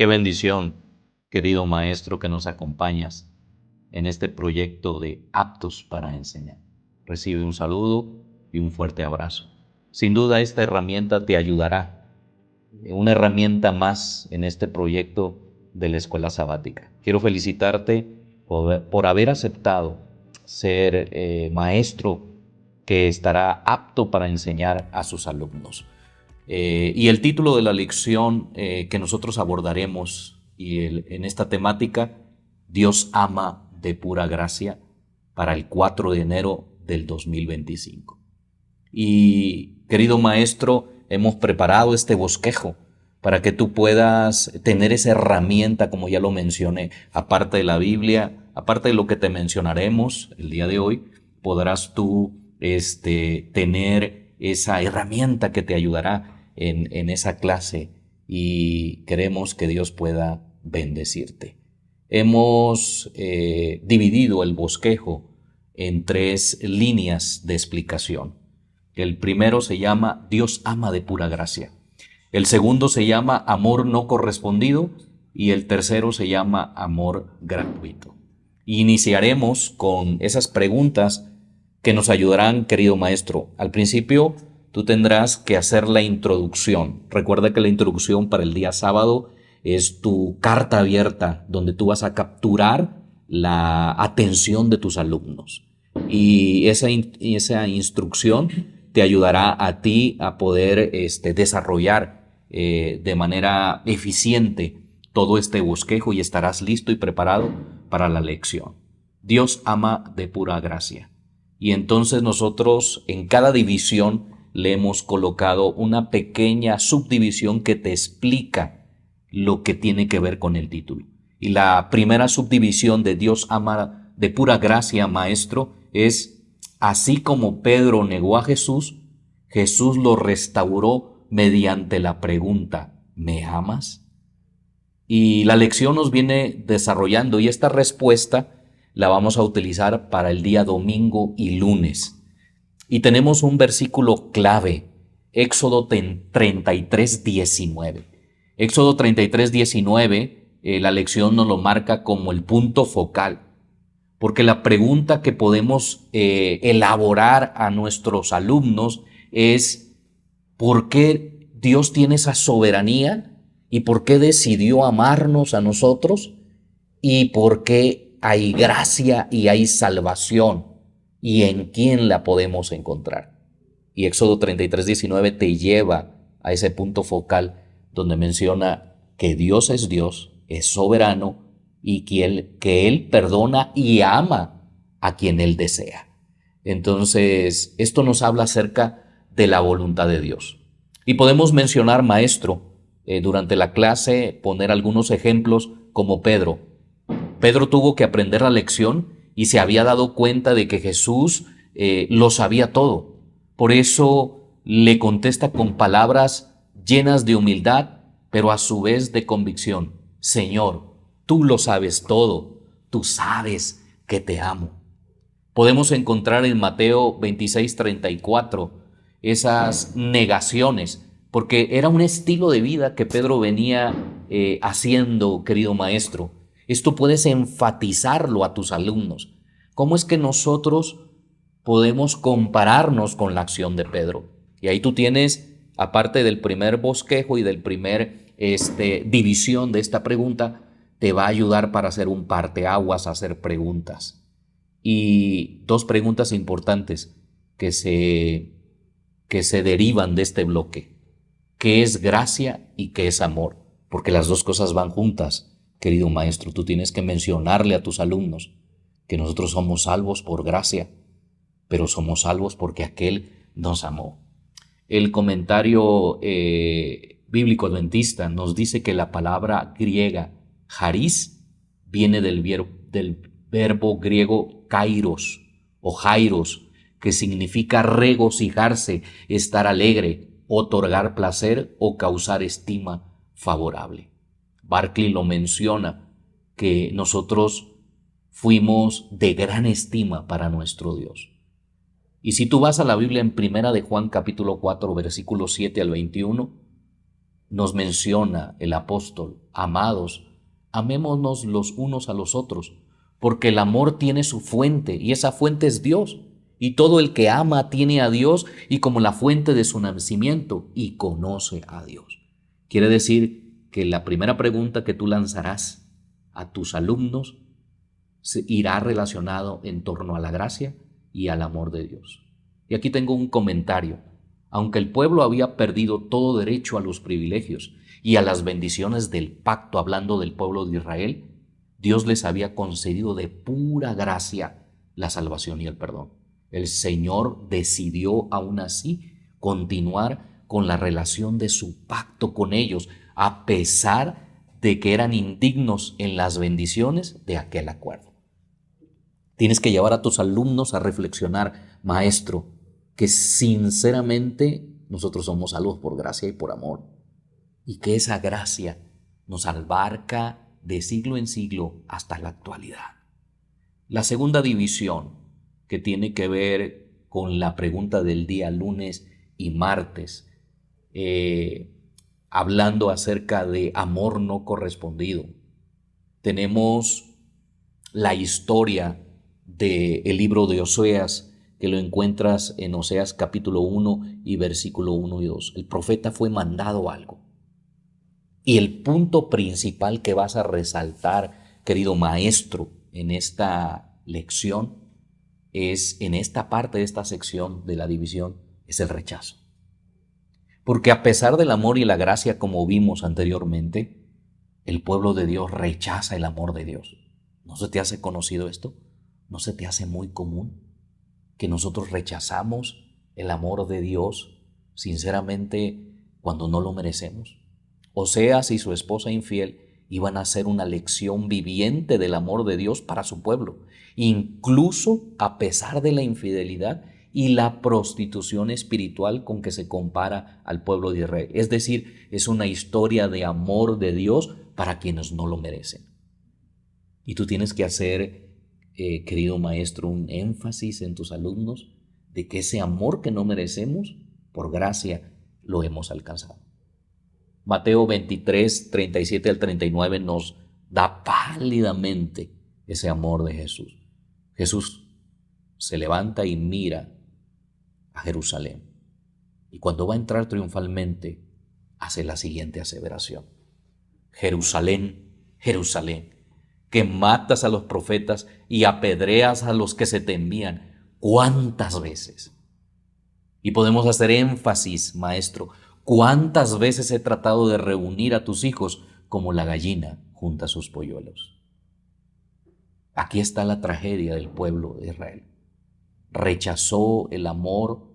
Qué bendición, querido maestro, que nos acompañas en este proyecto de Aptos para Enseñar. Recibe un saludo y un fuerte abrazo. Sin duda esta herramienta te ayudará, una herramienta más en este proyecto de la escuela sabática. Quiero felicitarte por haber aceptado ser maestro que estará apto para enseñar a sus alumnos. Y el título de la lección que nosotros abordaremos en esta temática, Dios ama de pura gracia, para el 4 de enero del 2025. Y querido maestro, hemos preparado este bosquejo para que tú puedas tener esa herramienta, como ya lo mencioné, aparte de la Biblia, aparte de lo que te mencionaremos el día de hoy, podrás tú tener esa herramienta que te ayudará en esa clase, y queremos que Dios pueda bendecirte. Hemos dividido el bosquejo en 3 líneas de explicación. El primero se llama Dios ama de pura gracia. El segundo se llama amor no correspondido y el tercero se llama amor gratuito. Iniciaremos con esas preguntas que nos ayudarán, querido maestro. Al principio tú tendrás que hacer la introducción. Recuerda que la introducción para el día sábado es tu carta abierta donde tú vas a capturar la atención de tus alumnos. Y esa instrucción te ayudará a ti a poder desarrollar de manera eficiente todo este bosquejo y estarás listo y preparado para la lección. Dios ama de pura gracia. Y entonces nosotros en cada división le hemos colocado una pequeña subdivisión que te explica lo que tiene que ver con el título. Y la primera subdivisión de Dios ama de pura gracia, maestro, es: así como Pedro negó a Jesús, Jesús lo restauró mediante la pregunta, ¿me amas? Y la lección nos viene desarrollando, y esta respuesta la vamos a utilizar para el día domingo y lunes. Y tenemos un versículo clave, Éxodo 33, 19. Éxodo 33, 19, la lección nos lo marca como el punto focal, porque la pregunta que podemos elaborar a nuestros alumnos es: ¿por qué Dios tiene esa soberanía? ¿Y por qué decidió amarnos a nosotros? ¿Y por qué hay gracia y hay salvación? ¿Y en quién la podemos encontrar? Y Éxodo 33, 19 te lleva a ese punto focal donde menciona que Dios, es soberano, y que Él perdona y ama a quien Él desea. Entonces, esto nos habla acerca de la voluntad de Dios. Y podemos mencionar, maestro, durante la clase, poner algunos ejemplos como Pedro. Pedro tuvo que aprender la lección y se había dado cuenta de que Jesús lo sabía todo. Por eso le contesta con palabras llenas de humildad, pero a su vez de convicción: Señor, tú lo sabes todo, tú sabes que te amo. Podemos encontrar en Mateo 26, 34 esas negaciones, porque era un estilo de vida que Pedro venía haciendo, querido maestro. Esto puedes enfatizarlo a tus alumnos. ¿Cómo es que nosotros podemos compararnos con la acción de Pedro? Y ahí tú tienes, aparte del primer bosquejo y del primer división de esta pregunta, te va a ayudar para hacer un parteaguas, a hacer preguntas. Y 2 preguntas importantes que se derivan de este bloque: ¿qué es gracia y qué es amor? Porque las 2 cosas van juntas, querido maestro. Tú tienes que mencionarle a tus alumnos que nosotros somos salvos por gracia, pero somos salvos porque aquel nos amó. El comentario bíblico adventista nos dice que la palabra griega charis viene del verbo griego kairos o jairos, que significa regocijarse, estar alegre, otorgar placer o causar estima favorable. Barclay lo menciona, que nosotros fuimos de gran estima para nuestro Dios. Y si tú vas a la Biblia en Primera de Juan capítulo 4 versículos 7 al 21, nos menciona el apóstol: amados, amémonos los unos a los otros, porque el amor tiene su fuente y esa fuente es Dios. Y todo el que ama tiene a Dios y como la fuente de su nacimiento y conoce a Dios. Quiere decir que la primera pregunta que tú lanzarás a tus alumnos irá relacionado en torno a la gracia y al amor de Dios. Y aquí tengo un comentario. Aunque el pueblo había perdido todo derecho a los privilegios y a las bendiciones del pacto, hablando del pueblo de Israel, Dios les había concedido de pura gracia la salvación y el perdón. El Señor decidió aún así continuar con la relación de su pacto con ellos, a pesar de que eran indignos en las bendiciones de aquel acuerdo. Tienes que llevar a tus alumnos a reflexionar: maestro, que sinceramente nosotros somos salvos por gracia y por amor, y que esa gracia nos abarca de siglo en siglo hasta la actualidad. La segunda división, que tiene que ver con la pregunta del día lunes y martes, hablando acerca de amor no correspondido. Tenemos la historia del libro de Oseas, que lo encuentras en Oseas capítulo 1 y versículo 1 y 2. El profeta fue mandado algo. Y el punto principal que vas a resaltar, querido maestro, en esta lección, en esta parte de esta sección de la división, es el rechazo. Porque a pesar del amor y la gracia, como vimos anteriormente, el pueblo de Dios rechaza el amor de Dios. ¿No se te hace conocido esto? ¿No se te hace muy común que nosotros rechazamos el amor de Dios sinceramente cuando no lo merecemos? Oseas y su esposa infiel iban a ser una lección viviente del amor de Dios para su pueblo, incluso a pesar de la infidelidad y la prostitución espiritual con que se compara al pueblo de Israel. Es decir, es una historia de amor de Dios para quienes no lo merecen. Y tú tienes que hacer, querido maestro, un énfasis en tus alumnos de que ese amor que no merecemos, por gracia, lo hemos alcanzado. Mateo 23, 37 al 39 nos da pálidamente ese amor de Jesús. Jesús se levanta y mira a Jerusalén. Y cuando va a entrar triunfalmente, hace la siguiente aseveración: Jerusalén, Jerusalén, que matas a los profetas y apedreas a los que se te envían. ¿Cuántas veces? Y podemos hacer énfasis, maestro, ¿cuántas veces he tratado de reunir a tus hijos como la gallina junta sus polluelos? Aquí está la tragedia del pueblo de Israel. Rechazó el amor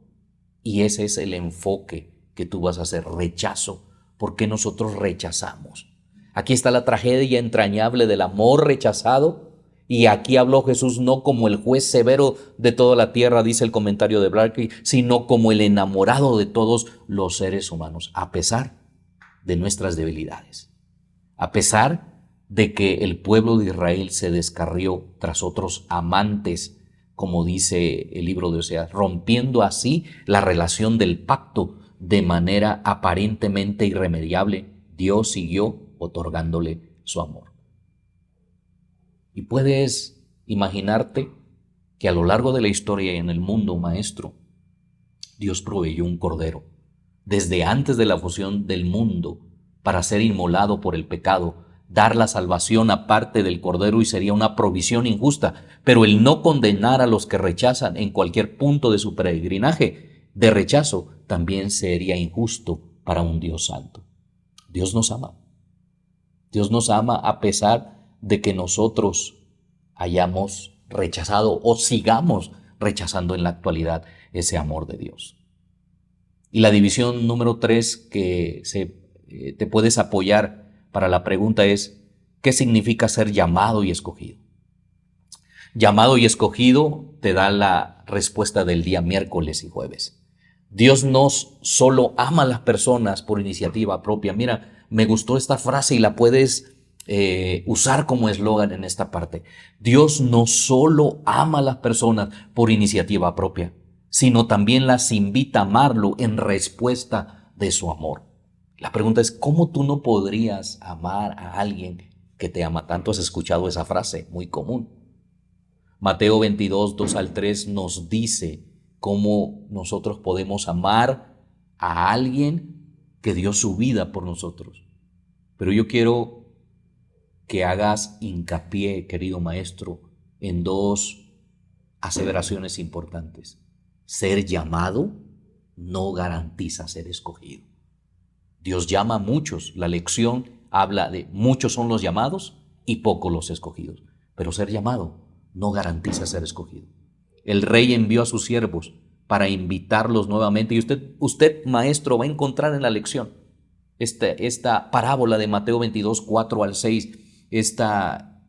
y ese es el enfoque que tú vas a hacer: rechazo. ¿Por qué nosotros rechazamos? Aquí está la tragedia entrañable del amor rechazado. Y aquí habló Jesús no como el juez severo de toda la tierra, dice el comentario de Blackley, sino como el enamorado de todos los seres humanos, a pesar de nuestras debilidades, a pesar de que el pueblo de Israel se descarrió tras otros amantes, como dice el libro de Oseas, rompiendo así la relación del pacto de manera aparentemente irremediable. Dios siguió otorgándole su amor. Y puedes imaginarte que a lo largo de la historia y en el mundo, maestro, Dios proveyó un cordero desde antes de la fusión del mundo para ser inmolado por el pecado, dar la salvación aparte del cordero, y sería una provisión injusta, pero el no condenar a los que rechazan en cualquier punto de su peregrinaje de rechazo también sería injusto para un Dios santo. Dios nos ama. Dios nos ama a pesar de que nosotros hayamos rechazado o sigamos rechazando en la actualidad ese amor de Dios. Y la división número 3 que te puedes apoyar para la pregunta es: ¿qué significa ser llamado y escogido? Llamado y escogido te da la respuesta del día miércoles y jueves. Dios no solo ama a las personas por iniciativa propia. Mira, me gustó esta frase y la puedes usar como eslogan en esta parte. Dios no solo ama a las personas por iniciativa propia, sino también las invita a amarlo en respuesta de su amor. La pregunta es, ¿cómo tú no podrías amar a alguien que te ama tanto? Has escuchado esa frase muy común. Mateo 22, 2 al 3 nos dice cómo nosotros podemos amar a alguien que dio su vida por nosotros. Pero yo quiero que hagas hincapié, querido maestro, en dos aseveraciones importantes. Ser llamado no garantiza ser escogido. Dios llama a muchos. La lección habla de muchos son los llamados y pocos los escogidos. Pero ser llamado no garantiza ser escogido. El rey envió a sus siervos para invitarlos nuevamente. Y usted, maestro, va a encontrar en la lección esta parábola de Mateo 22, 4 al 6, esta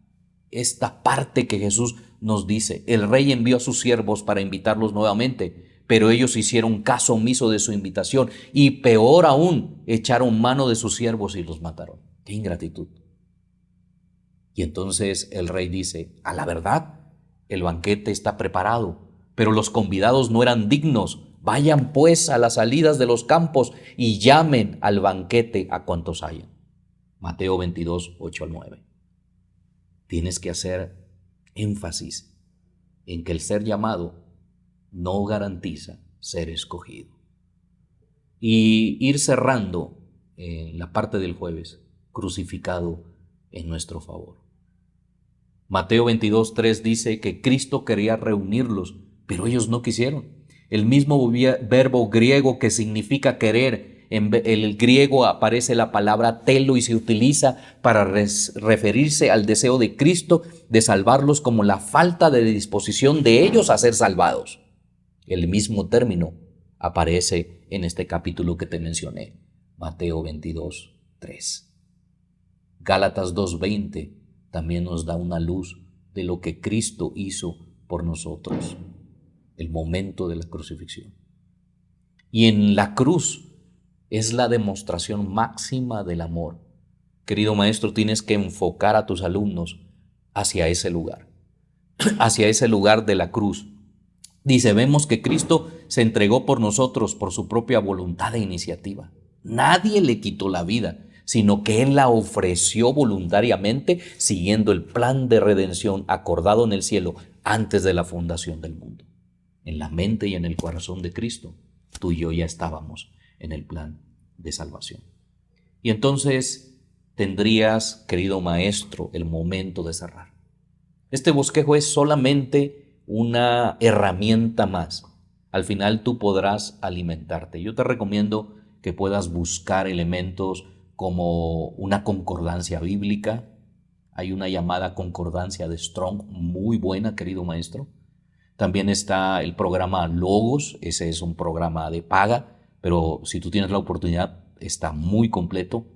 parte que Jesús nos dice. El rey envió a sus siervos para invitarlos nuevamente, pero ellos hicieron caso omiso de su invitación y peor aún, echaron mano de sus siervos y los mataron. ¡Qué ingratitud! Y entonces el rey dice, a la verdad, el banquete está preparado, pero los convidados no eran dignos. Vayan pues a las salidas de los campos y llamen al banquete a cuantos hayan. Mateo 22, 8 al 9. Tienes que hacer énfasis en que el ser llamado no garantiza ser escogido. Y ir cerrando la parte del jueves, crucificado en nuestro favor. Mateo 22, 3 dice que Cristo quería reunirlos, pero ellos no quisieron. El mismo verbo griego que significa querer, en el griego aparece la palabra telo y se utiliza para referirse al deseo de Cristo de salvarlos como la falta de disposición de ellos a ser salvados. El mismo término aparece en este capítulo que te mencioné, Mateo 22, 3. Gálatas 2:20 también nos da una luz de lo que Cristo hizo por nosotros, el momento de la crucifixión. Y en la cruz es la demostración máxima del amor. Querido maestro, tienes que enfocar a tus alumnos hacia ese lugar, hacia ese lugar de la cruz. Dice, vemos que Cristo se entregó por nosotros por su propia voluntad e iniciativa. Nadie le quitó la vida, sino que Él la ofreció voluntariamente siguiendo el plan de redención acordado en el cielo antes de la fundación del mundo. En la mente y en el corazón de Cristo, tú y yo ya estábamos en el plan de salvación. Y entonces tendrías, querido maestro, el momento de cerrar. Este bosquejo es solamente una herramienta más. Al final tú podrás alimentarte. Yo te recomiendo que puedas buscar elementos como una concordancia bíblica. Hay una llamada concordancia de Strong, muy buena, querido maestro. También está el programa Logos, ese es un programa de paga, pero si tú tienes la oportunidad, está muy completo.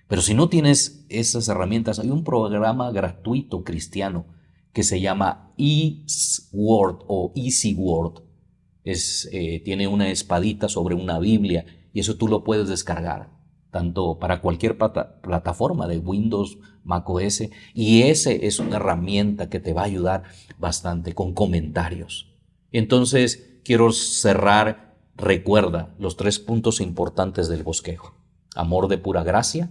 Pero si no tienes esas herramientas, hay un programa gratuito cristiano que se llama eSword o Easy Word. Tiene una espadita sobre una Biblia y eso tú lo puedes descargar, tanto para cualquier plataforma de Windows, macOS, y ese es una herramienta que te va a ayudar bastante con comentarios. Entonces, quiero cerrar, recuerda los 3 puntos importantes del bosquejo: amor de pura gracia,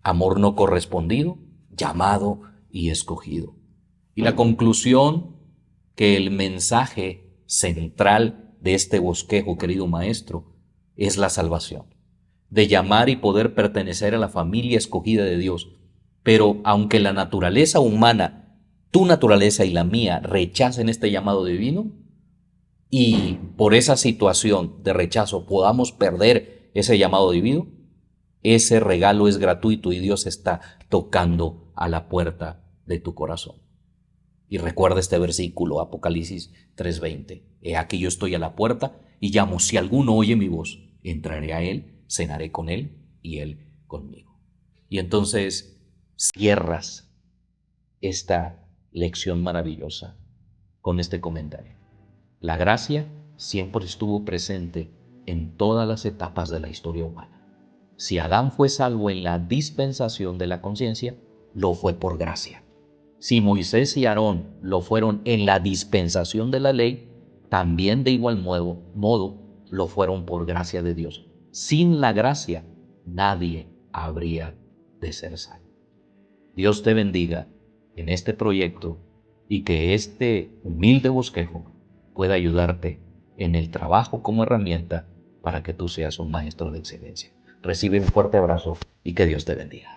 amor no correspondido, llamado y escogido. Y la conclusión, que el mensaje central de este bosquejo, querido maestro, es la salvación, de llamar y poder pertenecer a la familia escogida de Dios. Pero aunque la naturaleza humana, tu naturaleza y la mía, rechacen este llamado divino, y por esa situación de rechazo podamos perder ese llamado divino, ese regalo es gratuito y Dios está tocando a la puerta de tu corazón. Y recuerda este versículo, Apocalipsis 3:20. He aquí yo estoy a la puerta y llamo. Si alguno oye mi voz, entraré a él, cenaré con él y él conmigo. Y entonces cierras esta lección maravillosa con este comentario. La gracia siempre estuvo presente en todas las etapas de la historia humana. Si Adán fue salvo en la dispensación de la conciencia, lo fue por gracia. Si Moisés y Aarón lo fueron en la dispensación de la ley, también de igual modo lo fueron por gracia de Dios. Sin la gracia nadie habría de ser salvo. Dios te bendiga en este proyecto y que este humilde bosquejo pueda ayudarte en el trabajo como herramienta para que tú seas un maestro de excelencia. Recibe un fuerte abrazo y que Dios te bendiga.